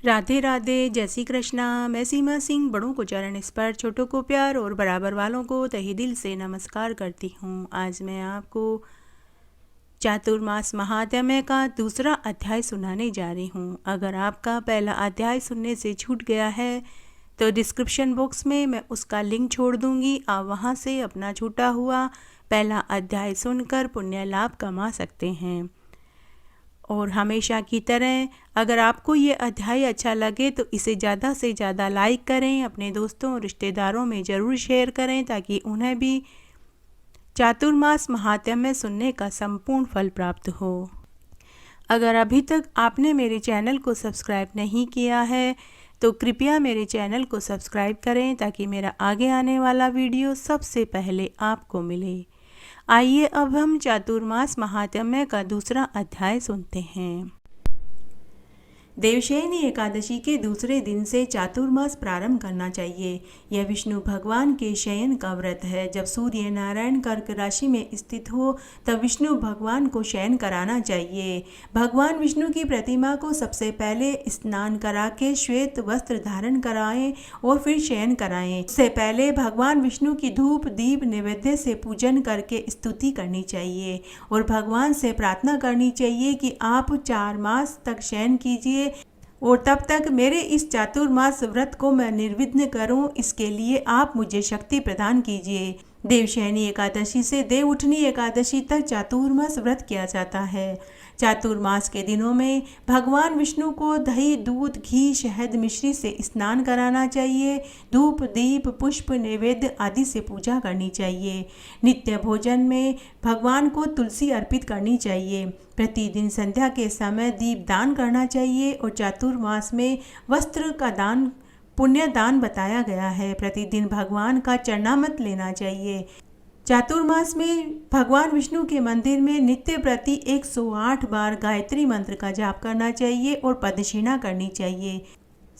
राधे राधे, जय श्री कृष्णा। मैं सीमा सिंह बड़ों को चरण स्पर्श, छोटों को प्यार और बराबर वालों को तहे दिल से नमस्कार करती हूँ। आज मैं आपको चातुर्मास महात्म्य का दूसरा अध्याय सुनाने जा रही हूँ। अगर आपका पहला अध्याय सुनने से छूट गया है तो डिस्क्रिप्शन बॉक्स में मैं उसका लिंक छोड़ दूँगी। आप वहाँ से अपना छूटा हुआ पहला अध्याय सुनकर पुण्य लाभ कमा सकते हैं। और हमेशा की तरह अगर आपको ये अध्याय अच्छा लगे तो इसे ज़्यादा से ज़्यादा लाइक करें, अपने दोस्तों और रिश्तेदारों में ज़रूर शेयर करें ताकि उन्हें भी चातुर्मास महात्म्य सुनने का संपूर्ण फल प्राप्त हो। अगर अभी तक आपने मेरे चैनल को सब्सक्राइब नहीं किया है तो कृपया मेरे चैनल को सब्सक्राइब करें ताकि मेरा आगे आने वाला वीडियो सबसे पहले आपको मिले। आइए अब हम चातुर्मास महात्म्य का दूसरा अध्याय सुनते हैं। देवशयनी एकादशी के दूसरे दिन से चातुर्मास प्रारंभ करना चाहिए। यह विष्णु भगवान के शयन का व्रत है। जब सूर्य नारायण कर्क राशि में स्थित हो तब विष्णु भगवान को शयन कराना चाहिए। भगवान विष्णु की प्रतिमा को सबसे पहले स्नान करा के श्वेत वस्त्र धारण कराएं और फिर शयन कराएं। इससे पहले भगवान विष्णु की धूप दीप नैवेद्य से पूजन करके स्तुति करनी चाहिए और भगवान से प्रार्थना करनी चाहिए कि आप 4 मास तक शयन कीजिए और तब तक मेरे इस चातुर्मास व्रत को मैं निर्विघ्न करूं। इसके लिए आप मुझे शक्ति प्रदान कीजिए। देवशयनी एकादशी से देवउठनी एकादशी तक चातुर्मास व्रत किया जाता है। चातुर्मास के दिनों में भगवान विष्णु को दही दूध घी शहद मिश्री से स्नान कराना चाहिए। धूप दीप पुष्प नैवेद्य आदि से पूजा करनी चाहिए। नित्य भोजन में भगवान को तुलसी अर्पित करनी चाहिए। प्रतिदिन संध्या के समय दीप दान करना चाहिए और चातुर्मास में वस्त्र का दान पुण्य दान बताया गया है। प्रतिदिन भगवान का चरणामृत लेना चाहिए। चातुर्मास में भगवान विष्णु के मंदिर में नित्य प्रति 108 बार गायत्री मंत्र का जाप करना चाहिए और प्रदक्षिणा करनी चाहिए।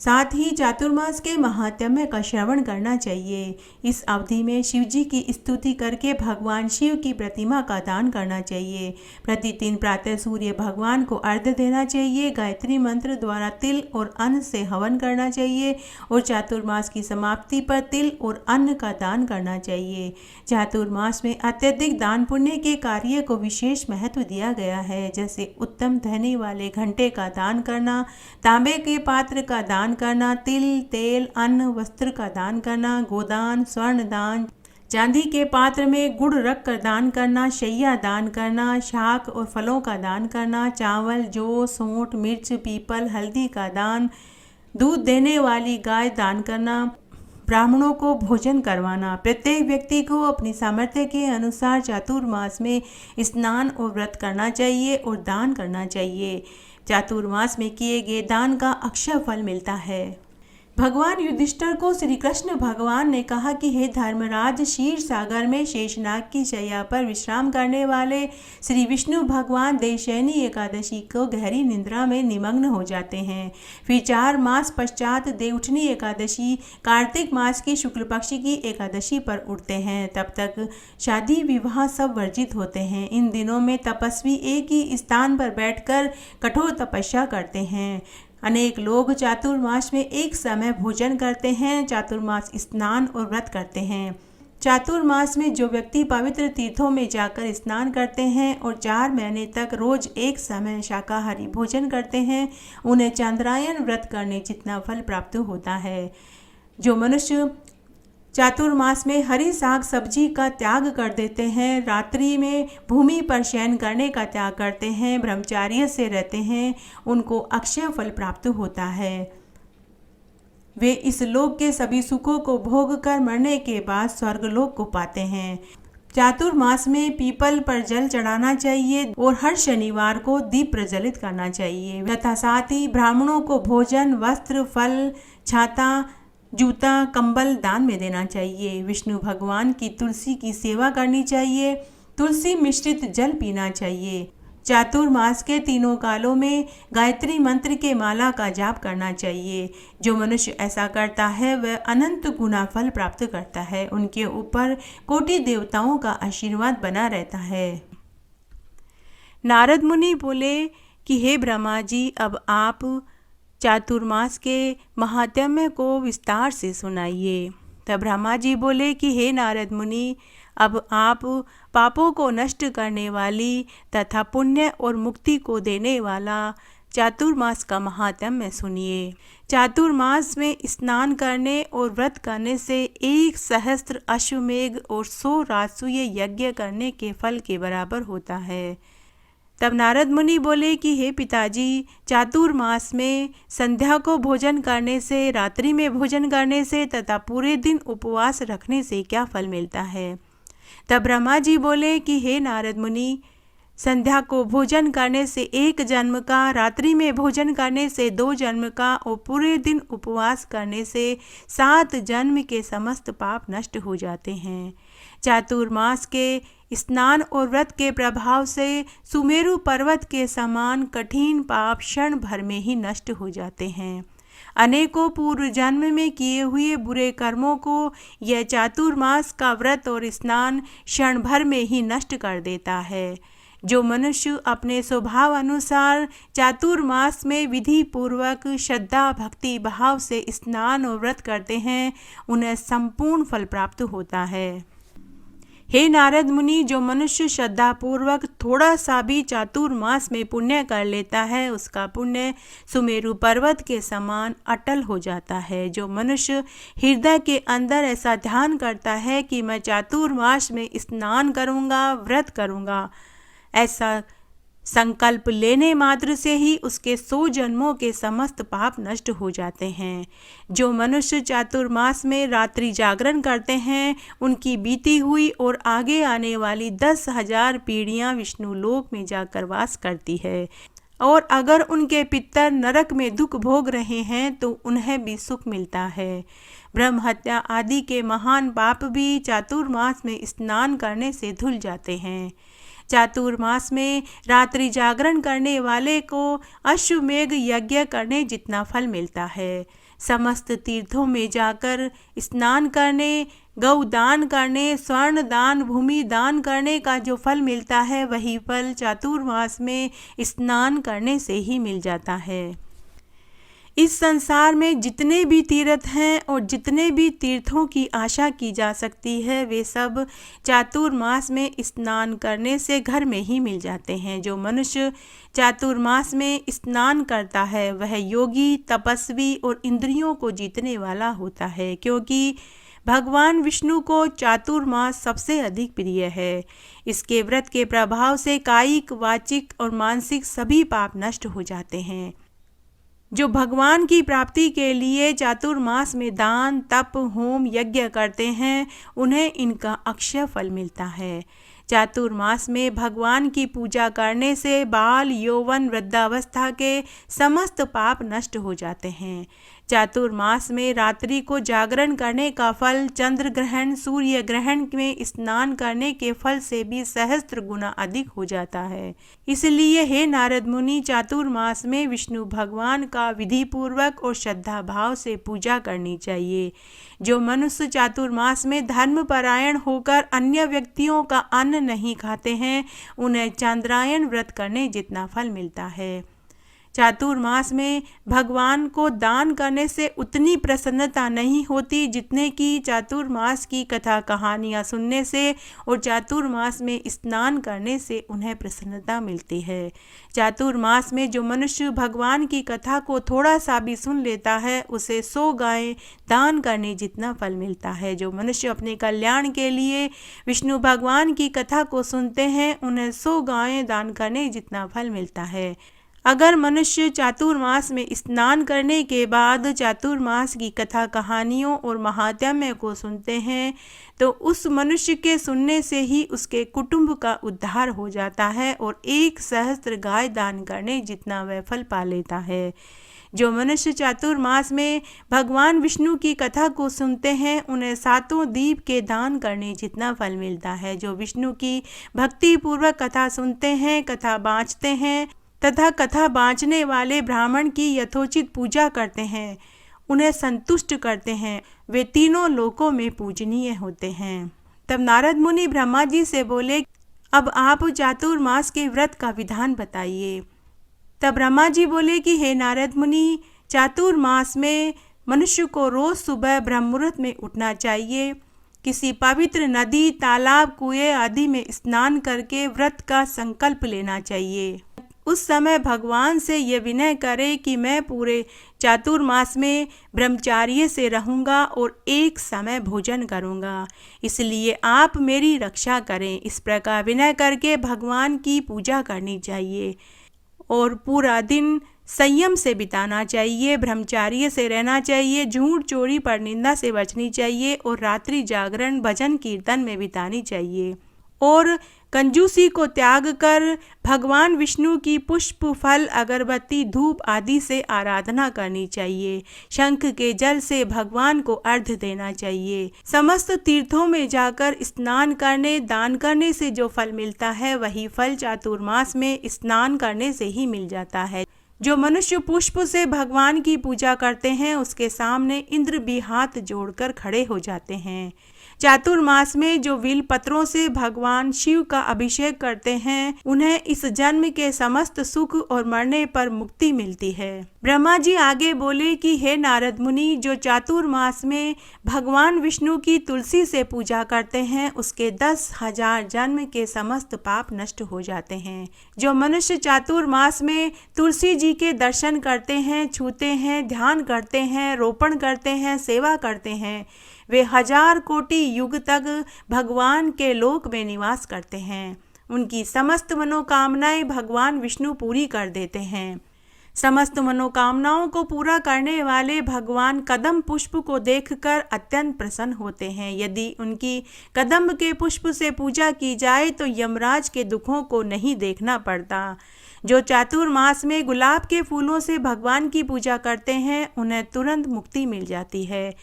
साथ ही चातुर्मास के महात्म्य का श्रवण करना चाहिए। इस अवधि में शिव जी की स्तुति करके भगवान शिव की प्रतिमा का दान करना चाहिए। प्रतिदिन प्रातः सूर्य भगवान को अर्घ्य देना चाहिए। गायत्री मंत्र द्वारा तिल और अन्न से हवन करना चाहिए और चातुर्मास की समाप्ति पर तिल और अन्न का दान करना चाहिए। चातुर्मास में अत्यधिक दान पुण्य के कार्य को विशेष महत्व दिया गया है, जैसे उत्तम ध्वनि वाले घंटे का दान करना, तांबे के पात्र का दान करना, तिल तेल अन्न वस्त्र का दान करना, गोदान स्वर्ण दान, चांदी के पात्र में गुड़ रख कर दान करना, शैया दान करना, शाक और फलों का दान करना, चावल जौ सौंठ मिर्च पीपल हल्दी का दान, दूध देने वाली गाय दान करना, ब्राह्मणों को भोजन करवाना। प्रत्येक व्यक्ति को अपनी सामर्थ्य के अनुसार चातुर्मास में स्नान और व्रत करना चाहिए और दान करना चाहिए। चातुर्मास में किए गए दान का अक्षय फल मिलता है। भगवान युधिष्ठिर को श्री कृष्ण भगवान ने कहा कि हे धर्मराज, क्षीर सागर में शेषनाग की शैया पर विश्राम करने वाले श्री विष्णु भगवान देवशयनी एकादशी को गहरी निद्रा में निमग्न हो जाते हैं। फिर 4 मास पश्चात देवउठनी एकादशी कार्तिक मास की शुक्ल पक्ष की एकादशी पर उठते हैं। तब तक शादी विवाह सब वर्जित होते हैं। इन दिनों में तपस्वी एक ही स्थान पर बैठकर कठोर तपस्या करते हैं। अनेक लोग चातुर्मास में एक समय भोजन करते हैं, चातुर्मास स्नान और व्रत करते हैं। चातुर्मास में जो व्यक्ति पवित्र तीर्थों में जाकर स्नान करते हैं और 4 महीने तक रोज एक समय शाकाहारी भोजन करते हैं, उन्हें चांद्रायन व्रत करने जितना फल प्राप्त होता है। जो मनुष्य चातुर्मास में हरी साग सब्जी का त्याग कर देते हैं, रात्रि में भूमि पर शयन करने का त्याग करते हैं, ब्रह्मचार्य से रहते हैं, उनको अक्षय फल प्राप्त होता है। वे इस लोक के सभी सुखों को भोग कर मरने के बाद स्वर्गलोक को पाते हैं। चातुर्मास में पीपल पर जल चढ़ाना चाहिए और हर शनिवार को दीप प्रज्वलित करना चाहिए तथा साथ ही ब्राह्मणों को भोजन वस्त्र फल छाता जूता कंबल दान में देना चाहिए। विष्णु भगवान की तुलसी की सेवा करनी चाहिए। तुलसी मिश्रित जल पीना चाहिए। चातुर्मास के तीनों कालों में गायत्री मंत्र के माला का जाप करना चाहिए। जो मनुष्य ऐसा करता है वह अनंत गुना फल प्राप्त करता है। उनके ऊपर कोटि देवताओं का आशीर्वाद बना रहता है। नारद मुनि बोले कि हे ब्रह्मा जी, अब आप चातुर्मास के महात्म्य को विस्तार से सुनाइए। तब ब्रह्मा जी बोले कि हे नारद मुनि, अब आप पापों को नष्ट करने वाली तथा पुण्य और मुक्ति को देने वाला चातुर्मास का महात्म्य सुनिए। चातुर्मास में स्नान करने और व्रत करने से 1,000 अश्वमेघ और 100 राजसूय यज्ञ करने के फल के बराबर होता है। तब नारद मुनि बोले कि हे पिताजी, चातुर्मास में संध्या को भोजन करने से, रात्रि में भोजन करने से तथा पूरे दिन उपवास रखने से क्या फल मिलता है। तब ब्रह्मा जी बोले कि हे नारद मुनि, संध्या को भोजन करने से 1 जन्म का, रात्रि में भोजन करने से 2 जन्म का और पूरे दिन उपवास करने से 7 जन्म के समस्त पाप नष्ट हो जाते हैं। चातुर्मास के स्नान और व्रत के प्रभाव से सुमेरु पर्वत के समान कठिन पाप क्षण भर में ही नष्ट हो जाते हैं। अनेकों पूर्व जन्म में किए हुए बुरे कर्मों को यह चातुर्मास का व्रत और स्नान क्षण भर में ही नष्ट कर देता है। जो मनुष्य अपने स्वभाव अनुसार चातुर्मास में विधि पूर्वक श्रद्धा भक्ति भाव से स्नान और व्रत करते हैं, उन्हें संपूर्ण फल प्राप्त होता है। हे नारद मुनि, जो मनुष्य श्रद्धा पूर्वक थोड़ा सा भी चातुर्मास में पुण्य कर लेता है, उसका पुण्य सुमेरु पर्वत के समान अटल हो जाता है। जो मनुष्य हृदय के अंदर ऐसा ध्यान करता है कि मैं चातुर्मास में स्नान करूँगा, व्रत करूँगा, ऐसा संकल्प लेने मात्र से ही उसके 100 जन्मों के समस्त पाप नष्ट हो जाते हैं। जो मनुष्य चातुर्मास में रात्रि जागरण करते हैं, उनकी बीती हुई और आगे आने वाली 10,000 पीढ़ियां विष्णु लोक में जाकर वास करती है। और अगर उनके पितर नरक में दुख भोग रहे हैं तो उन्हें भी सुख मिलता है। ब्रह्म हत्या आदि के महान पाप भी चातुर्मास में स्नान करने से धुल जाते हैं। चातुर्मास में रात्रि जागरण करने वाले को अश्वमेघ यज्ञ करने जितना फल मिलता है। समस्त तीर्थों में जाकर स्नान करने, गौदान करने, स्वर्ण दान, भूमि दान करने का जो फल मिलता है, वही फल चातुर्मास में स्नान करने से ही मिल जाता है। इस संसार में जितने भी तीर्थ हैं और जितने भी तीर्थों की आशा की जा सकती है, वे सब चातुर्मास में स्नान करने से घर में ही मिल जाते हैं। जो मनुष्य चातुर्मास में स्नान करता है, वह योगी, तपस्वी और इंद्रियों को जीतने वाला होता है, क्योंकि भगवान विष्णु को चातुर्मास सबसे अधिक प्रिय है। इसके व्रत के प्रभाव से कायिक, वाचिक और मानसिक सभी पाप नष्ट हो जाते हैं। जो भगवान की प्राप्ति के लिए चातुर्मास में दान, तप, होम, यज्ञ करते हैं, उन्हें इनका अक्षय फल मिलता है। चातुर्मास में भगवान की पूजा करने से बाल, यौवन, वृद्धावस्था के समस्त पाप नष्ट हो जाते हैं। चातुर्मास में रात्रि को जागरण करने का फल चंद्र ग्रहण, सूर्य ग्रहण में स्नान करने के फल से भी सहस्त्र गुना अधिक हो जाता है। इसलिए हे नारद मुनि, चातुर्मास में विष्णु भगवान का विधि पूर्वक और श्रद्धा भाव से पूजा करनी चाहिए। जो मनुष्य चातुर्मास में धर्मपरायण होकर अन्य व्यक्तियों का अन्न नहीं खाते हैं, उन्हें चांद्रायण व्रत करने जितना फल मिलता है। चातुर्मास में भगवान को दान करने से उतनी प्रसन्नता नहीं होती जितने कि चातुर्मास की कथा कहानियाँ सुनने से और चातुर्मास में स्नान करने से उन्हें प्रसन्नता मिलती है। चातुर्मास में जो मनुष्य भगवान की कथा को थोड़ा सा भी सुन लेता है, उसे 100 गायें दान करने जितना फल मिलता है। जो मनुष्य अपने कल्याण के लिए विष्णु भगवान की कथा को सुनते हैं, उन्हें 100 गायें दान करने जितना फल मिलता है। अगर मनुष्य चातुर्मास में स्नान करने के बाद चातुर्मास की कथा कहानियों और महात्म्य को सुनते हैं, तो उस मनुष्य के सुनने से ही उसके कुटुंब का उद्धार हो जाता है और 1,000 गाय दान करने जितना वह फल पा लेता है। जो मनुष्य चातुर्मास में भगवान विष्णु की कथा को सुनते हैं, उन्हें 7 दीप के दान करने जितना फल मिलता है। जो विष्णु की भक्ति पूर्वक कथा सुनते हैं, कथा बाँचते हैं तथा कथा बाँचने वाले ब्राह्मण की यथोचित पूजा करते हैं, उन्हें संतुष्ट करते हैं, वे तीनों लोकों में पूजनीय होते हैं। तब नारद मुनि ब्रह्मा जी से बोले, अब आप चातुर्मास के व्रत का विधान बताइए। तब ब्रह्मा जी बोले कि हे नारद मुनि, चातुर्मास में मनुष्य को रोज सुबह ब्रह्म मुहूर्त में उठना चाहिए। किसी पवित्र नदी, तालाब, कुएं आदि में स्नान करके व्रत का संकल्प लेना चाहिए। उस समय भगवान से ये विनय करें कि मैं पूरे चातुर्मास में ब्रह्मचार्य से रहूँगा और एक समय भोजन करूँगा, इसलिए आप मेरी रक्षा करें। इस प्रकार विनय करके भगवान की पूजा करनी चाहिए और पूरा दिन संयम से बिताना चाहिए, ब्रह्मचार्य से रहना चाहिए, झूठ चोरी परनिंदा से बचनी चाहिए और रात्रि जागरण भजन कीर्तन में बितानी चाहिए और कंजूसी को त्याग कर भगवान विष्णु की पुष्प, फल, अगरबत्ती, धूप आदि से आराधना करनी चाहिए। शंख के जल से भगवान को अर्घ्य देना चाहिए। समस्त तीर्थों में जाकर स्नान करने, दान करने से जो फल मिलता है वही फल चातुर्मास में स्नान करने से ही मिल जाता है। जो मनुष्य पुष्प से भगवान की पूजा करते हैं उसके सामने इंद्र भी हाथ जोड़कर खड़े हो जाते हैं। चातुर्मास में जो बेल पत्रों से भगवान शिव का अभिषेक करते हैं उन्हें इस जन्म के समस्त सुख और मरने पर मुक्ति मिलती है। ब्रह्मा जी आगे बोले कि हे नारद मुनि, जो चातुर्मास में भगवान विष्णु की तुलसी से पूजा करते हैं उसके 10,000 जन्म के समस्त पाप नष्ट हो जाते हैं। जो मनुष्य चातुर्मास में तुलसी जी के दर्शन करते हैं, छूते हैं, ध्यान करते हैं, रोपण करते हैं, सेवा करते हैं, वे 1000 कोटि युग तक भगवान के लोक में निवास करते हैं। उनकी समस्त मनोकामनाएं भगवान विष्णु पूरी कर देते हैं। समस्त मनोकामनाओं को पूरा करने वाले भगवान कदम पुष्प को देखकर अत्यंत प्रसन्न होते हैं। यदि उनकी कदम्ब के पुष्प से पूजा की जाए तो यमराज के दुखों को नहीं देखना पड़ता। जो चातुर्मास में गुलाब के फूलों से भगवान की पूजा करते हैं उन्हें तुरंत मुक्ति मिल जाती है।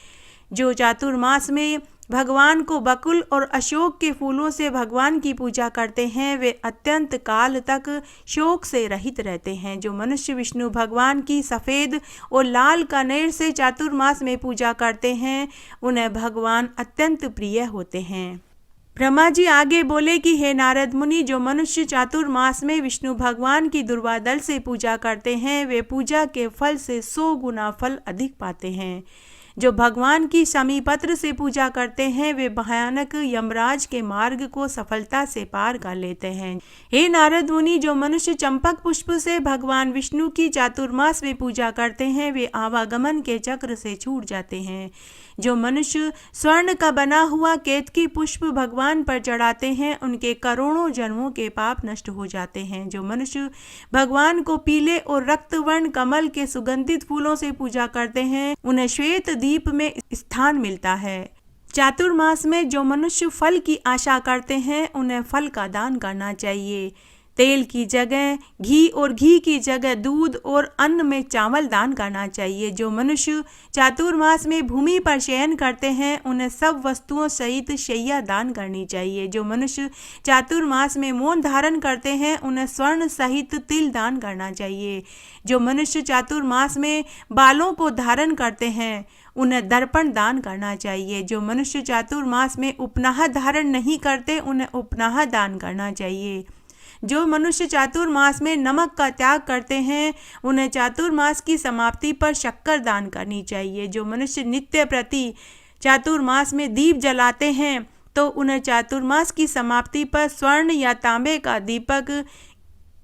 जो चातुर्मास में भगवान को बकुल और अशोक के फूलों से भगवान की पूजा करते हैं वे अत्यंत काल तक शोक से रहित रहते हैं। जो मनुष्य विष्णु भगवान की सफ़ेद और लाल कनेर से चातुर्मास में पूजा करते हैं उन्हें भगवान अत्यंत प्रिय होते हैं। ब्रह्मा जी आगे बोले कि हे नारद मुनि, जो मनुष्य चातुर्मास में विष्णु भगवान की दुर्वादल से पूजा करते हैं वे पूजा के फल से 100 गुना फल अधिक पाते हैं। जो भगवान की शमीपत्र से पूजा करते हैं वे भयानक यमराज के मार्ग को सफलता से पार कर लेते हैं। हे नारद मुनि, जो मनुष्य चंपक पुष्प से भगवान विष्णु की चातुर्मास में पूजा करते हैं वे आवागमन के चक्र से छूट जाते हैं। जो मनुष्य स्वर्ण का बना हुआ केतकी पुष्प भगवान पर चढ़ाते हैं उनके करोड़ों जन्मों के पाप नष्ट हो जाते हैं। जो मनुष्य भगवान को पीले और रक्तवर्ण कमल के सुगंधित फूलों से पूजा करते हैं उन्हें श्वेत दीप में स्थान मिलता है। चातुर्मास में जो मनुष्य फल की आशा करते हैं उन्हें फल का दान करना चाहिए। तेल की जगह घी और घी की जगह दूध और अन्न में चावल दान करना चाहिए। जो मनुष्य चातुर्मास में भूमि पर शयन करते हैं उन्हें सब वस्तुओं सहित शैया दान करनी चाहिए। जो मनुष्य चातुर्मास में मौन धारण करते हैं उन्हें स्वर्ण सहित तिल दान करना चाहिए। जो मनुष्य चातुर्मास में बालों को धारण करते हैं उन्हें दर्पण दान करना चाहिए। जो मनुष्य चातुर्मास में उपनाह धारण नहीं करते उन्हें उपनाह दान करना चाहिए। जो मनुष्य चातुर्मास में नमक का त्याग करते हैं उन्हें चातुर्मास की समाप्ति पर शक्कर दान करनी चाहिए। जो मनुष्य नित्य प्रति चातुर्मास में दीप जलाते हैं तो उन्हें चातुर्मास की समाप्ति पर स्वर्ण या तांबे का दीपक,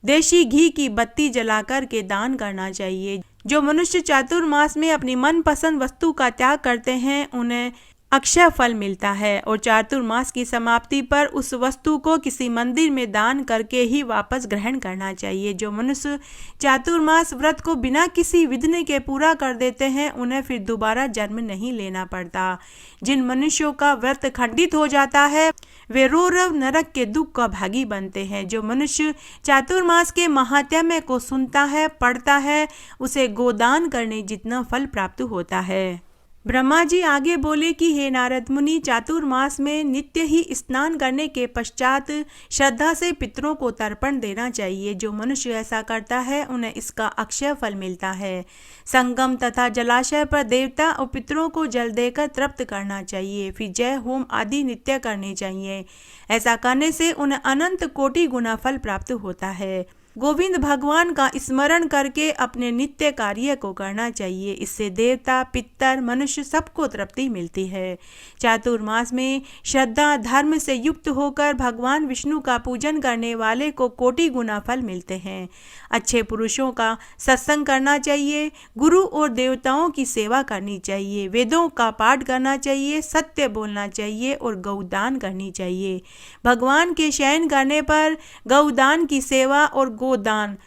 देशी घी की बत्ती जलाकर के दान करना चाहिए। जो मनुष्य चातुर्मास में अपनी मनपसंद वस्तु का त्याग करते हैं उन्हें अक्षय फल मिलता है और चातुर्मास की समाप्ति पर उस वस्तु को किसी मंदिर में दान करके ही वापस ग्रहण करना चाहिए। जो मनुष्य चातुर्मास व्रत को बिना किसी विघ्न के पूरा कर देते हैं उन्हें फिर दोबारा जन्म नहीं लेना पड़ता। जिन मनुष्यों का व्रत खंडित हो जाता है वे रौरव नरक के दुख का भागी बनते हैं। जो मनुष्य चातुर्मास के महात्म्य को सुनता है, पढ़ता है, उसे गोदान करने जितना फल प्राप्त होता है। ब्रह्मा जी आगे बोले कि हे नारद मुनि, चातुर्मास में नित्य ही स्नान करने के पश्चात श्रद्धा से पितरों को तर्पण देना चाहिए। जो मनुष्य ऐसा करता है उन्हें इसका अक्षय फल मिलता है। संगम तथा जलाशय पर देवता और पितरों को जल देकर तृप्त करना चाहिए। फिर जय होम आदि नित्य करने चाहिए। ऐसा करने से उन्हें अनंत कोटि गुना फल प्राप्त होता है। गोविंद भगवान का स्मरण करके अपने नित्य कार्य को करना चाहिए। इससे देवता, पितर, मनुष्य सबको तृप्ति मिलती है। चातुर्मास में श्रद्धा धर्म से युक्त होकर भगवान विष्णु का पूजन करने वाले को कोटि गुना फल मिलते हैं। अच्छे पुरुषों का सत्संग करना चाहिए, गुरु और देवताओं की सेवा करनी चाहिए, वेदों का पाठ करना चाहिए, सत्य बोलना चाहिए और गौदान करनी चाहिए। भगवान के शयन करने पर गौदान की सेवा और गोदान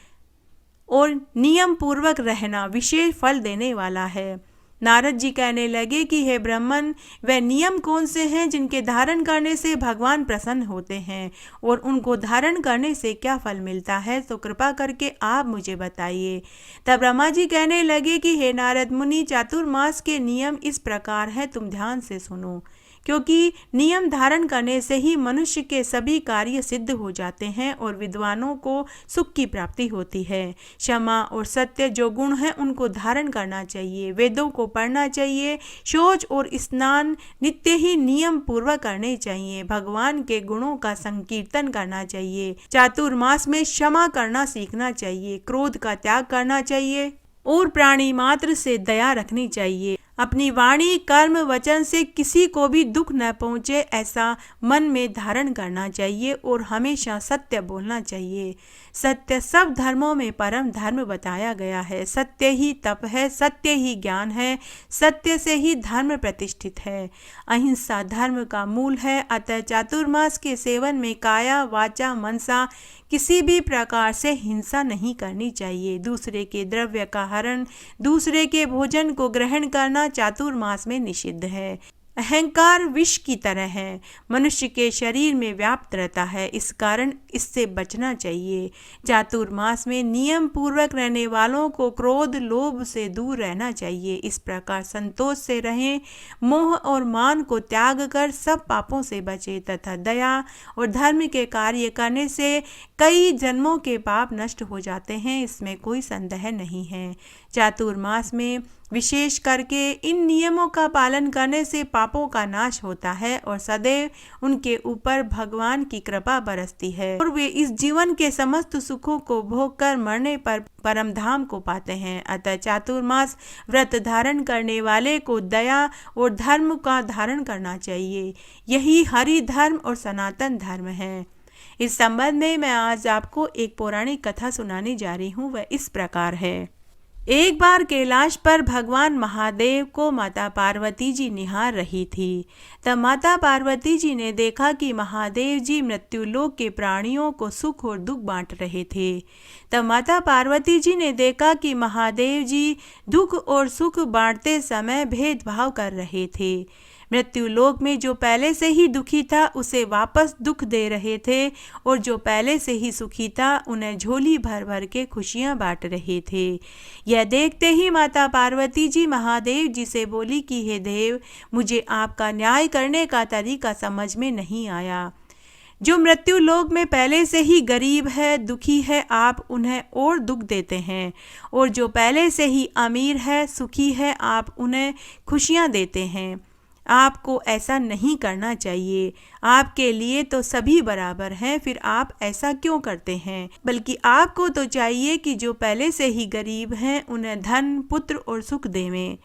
और नियम पूर्वक रहना विशेष फल देने वाला है। नारद जी कहने लगे कि हे ब्राह्मण, वे नियम कौन से हैं जिनके धारण करने से भगवान प्रसन्न होते हैं और उनको धारण करने से क्या फल मिलता है, तो कृपा करके आप मुझे बताइए। तब ब्रह्मा जी कहने लगे कि हे नारद मुनि, चातुर्मास के नियम इस प्रकार है, तुम ध्यान से सुनो। क्योंकि नियम धारण करने से ही मनुष्य के सभी कार्य सिद्ध हो जाते हैं और विद्वानों को सुख की प्राप्ति होती है। क्षमा और सत्य जो गुण हैं उनको धारण करना चाहिए, वेदों को पढ़ना चाहिए, शौच और स्नान नित्य ही नियम पूर्वक करने चाहिए, भगवान के गुणों का संकीर्तन करना चाहिए। चातुर्मास में क्षमा करना सीखना चाहिए, क्रोध का त्याग करना चाहिए और प्राणी मात्र से दया रखनी चाहिए। अपनी वाणी, कर्म, वचन से किसी को भी दुख न पहुँचे ऐसा मन में धारण करना चाहिए और हमेशा सत्य बोलना चाहिए। सत्य सब धर्मों में परम धर्म बताया गया है। सत्य ही तप है, सत्य ही ज्ञान है, सत्य से ही धर्म प्रतिष्ठित है। अहिंसा धर्म का मूल है। अतः चातुर्मास के सेवन में काया, वाचा, मनसा किसी भी प्रकार से हिंसा नहीं करनी चाहिए। दूसरे के द्रव्य का हरण, दूसरे के भोजन को ग्रहण करना चातुर्मास में निषिद्ध है। अहंकार विष की तरह है, मनुष्य के शरीर में व्याप्त रहता है, इस कारण इससे बचना चाहिए। चातुर्मास में नियम पूर्वक रहने वालों को क्रोध, लोभ से दूर रहना चाहिए। इस प्रकार संतोष से रहें, मोह और मान को त्याग कर सब पापों से बचें तथा दया और धर्म के कार्य करने से कई जन्मों के पाप नष्ट हो जाते हैं, इसमें कोई संदेह नहीं है। चातुर्मास में विशेष करके इन नियमों का पालन करने से पापों का नाश होता है और सदैव उनके ऊपर भगवान की कृपा बरसती है और वे इस जीवन के समस्त सुखों को भोग कर मरने पर परम धाम को पाते हैं। अतः चातुर्मास व्रत धारण करने वाले को दया और धर्म का धारण करना चाहिए। यही हरि धर्म और सनातन धर्म है। इस संबंध में मैं आज आपको एक पौराणिक कथा सुनाने जा रही हूँ। वह इस प्रकार है। एक बार कैलाश पर भगवान महादेव को माता पार्वती जी निहार रही थी। तब माता पार्वती जी ने देखा कि महादेव जी मृत्युलोक के प्राणियों को सुख और दुख बांट रहे थे। तब माता पार्वती जी ने देखा कि महादेव जी दुख और सुख बांटते समय भेदभाव कर रहे थे। मृत्युलोक में जो पहले से ही दुखी था उसे वापस दुख दे रहे थे और जो पहले से ही सुखी था उन्हें झोली भर भर के खुशियां बांट रहे थे। यह देखते ही माता पार्वती जी महादेव जी से बोली कि हे देव, मुझे आपका न्याय करने का तरीका समझ में नहीं आया। जो मृत्यु लोक में पहले से ही गरीब है, दुखी है, आप उन्हें और दुख देते हैं और जो पहले से ही अमीर है, सुखी है, आप उन्हें खुशियां देते हैं। आपको ऐसा नहीं करना चाहिए। आपके लिए तो सभी बराबर हैं, फिर आप ऐसा क्यों करते हैं? बल्कि आपको तो चाहिए कि जो पहले से ही गरीब हैं उन्हें धन, पुत्र और सुख देवें।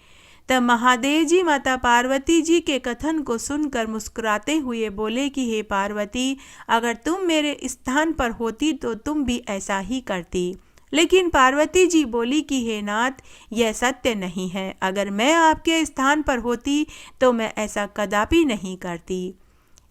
तब महादेव जी माता पार्वती जी के कथन को सुनकर मुस्कुराते हुए बोले कि हे पार्वती, अगर तुम मेरे स्थान पर होती तो तुम भी ऐसा ही करती। लेकिन पार्वती जी बोली कि हे नाथ, यह सत्य नहीं है। अगर मैं आपके स्थान पर होती तो मैं ऐसा कदापि नहीं करती।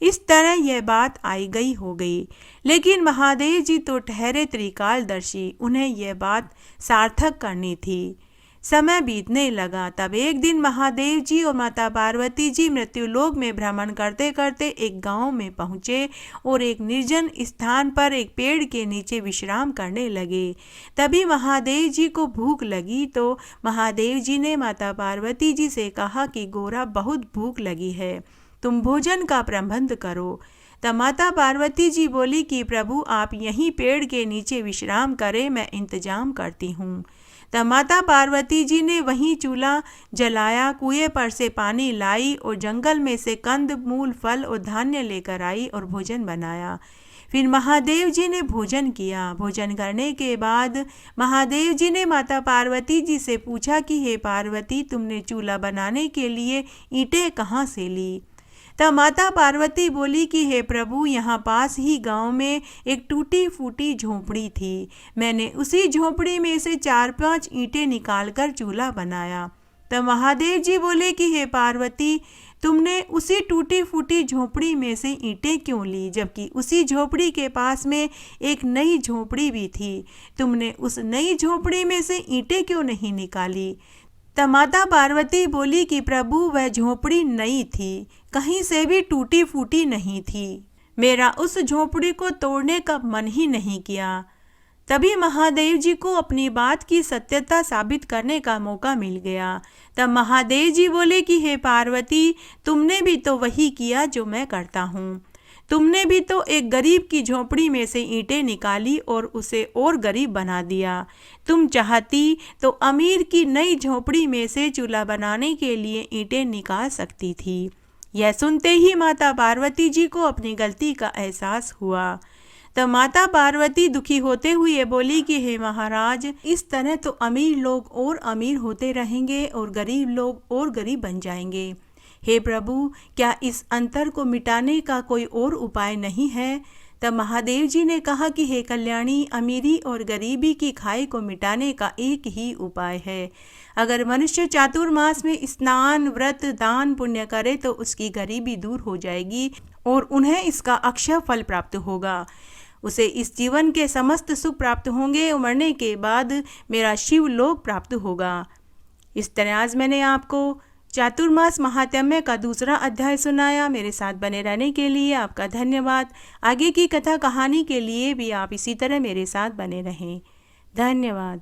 इस तरह यह बात आई गई हो गई। लेकिन महादेव जी तो ठहरे त्रिकालदर्शी, उन्हें यह बात सार्थक करनी थी। समय बीतने लगा। तब एक दिन महादेव जी और माता पार्वती जी मृत्युलोक में भ्रमण करते करते एक गांव में पहुँचे और एक निर्जन स्थान पर एक पेड़ के नीचे विश्राम करने लगे। तभी महादेव जी को भूख लगी तो महादेव जी ने माता पार्वती जी से कहा कि गोरा, बहुत भूख लगी है, तुम भोजन का प्रबंध करो। तब माता पार्वती जी बोली कि प्रभु, आप यहीं पेड़ के नीचे विश्राम करें, मैं इंतजाम करती हूँ। तब माता पार्वती जी ने वहीं चूल्हा जलाया, कुएं पर से पानी लाई और जंगल में से कंद, मूल, फल और धान्य लेकर आई और भोजन बनाया। फिर महादेव जी ने भोजन किया। भोजन करने के बाद महादेव जी ने माता पार्वती जी से पूछा कि हे पार्वती, तुमने चूल्हा बनाने के लिए ईंटें कहाँ से ली? तब माता पार्वती बोली कि हे प्रभु, यहाँ पास ही गांव में एक टूटी फूटी झोपड़ी थी। मैंने उसी झोपड़ी में से 4-5 ईंटें निकालकर चूल्हा बनाया। तब महादेव जी बोले कि हे पार्वती, तुमने उसी टूटी फूटी झोपड़ी में से ईंटें क्यों ली, जबकि उसी झोपड़ी के पास में एक नई झोपड़ी भी थी? तुमने उस नई झोपड़ी में से ईंटें क्यों नहीं निकाली? तब माता पार्वती बोली कि प्रभु, वह झोपड़ी नई थी, कहीं से भी टूटी फूटी नहीं थी। मेरा उस झोपड़ी को तोड़ने का मन ही नहीं किया। तभी महादेव जी को अपनी बात की सत्यता साबित करने का मौका मिल गया। तब महादेव जी बोले कि हे पार्वती, तुमने भी तो वही किया जो मैं करता हूँ। तुमने भी तो एक गरीब की झोपड़ी में से ईंटें निकाली और उसे और गरीब बना दिया। तुम चाहती तो अमीर की नई झोपड़ी में से चूल्हा बनाने के लिए ईंटें निकाल सकती थी। यह सुनते ही माता पार्वती जी को अपनी गलती का एहसास हुआ। तब माता पार्वती दुखी होते हुए बोली कि हे महाराज, इस तरह तो अमीर लोग और अमीर होते रहेंगे और गरीब लोग और गरीब बन जाएंगे। हे प्रभु, क्या इस अंतर को मिटाने का कोई और उपाय नहीं है? तब महादेव जी ने कहा कि हे कल्याणी, अमीरी और गरीबी की खाई को मिटाने का एक ही उपाय है। अगर मनुष्य चातुर्मास में स्नान, व्रत, दान, पुण्य करे तो उसकी गरीबी दूर हो जाएगी और उन्हें इसका अक्षय फल प्राप्त होगा। उसे इस जीवन के समस्त सुख प्राप्त होंगे और मरने के बाद मेरा शिव लोक प्राप्त होगा। इस तरह आज मैंने आपको चातुर्मास महात्म्य का दूसरा अध्याय सुनाया। मेरे साथ बने रहने के लिए आपका धन्यवाद। आगे की कथा कहानी के लिए भी आप इसी तरह मेरे साथ बने रहें। धन्यवाद।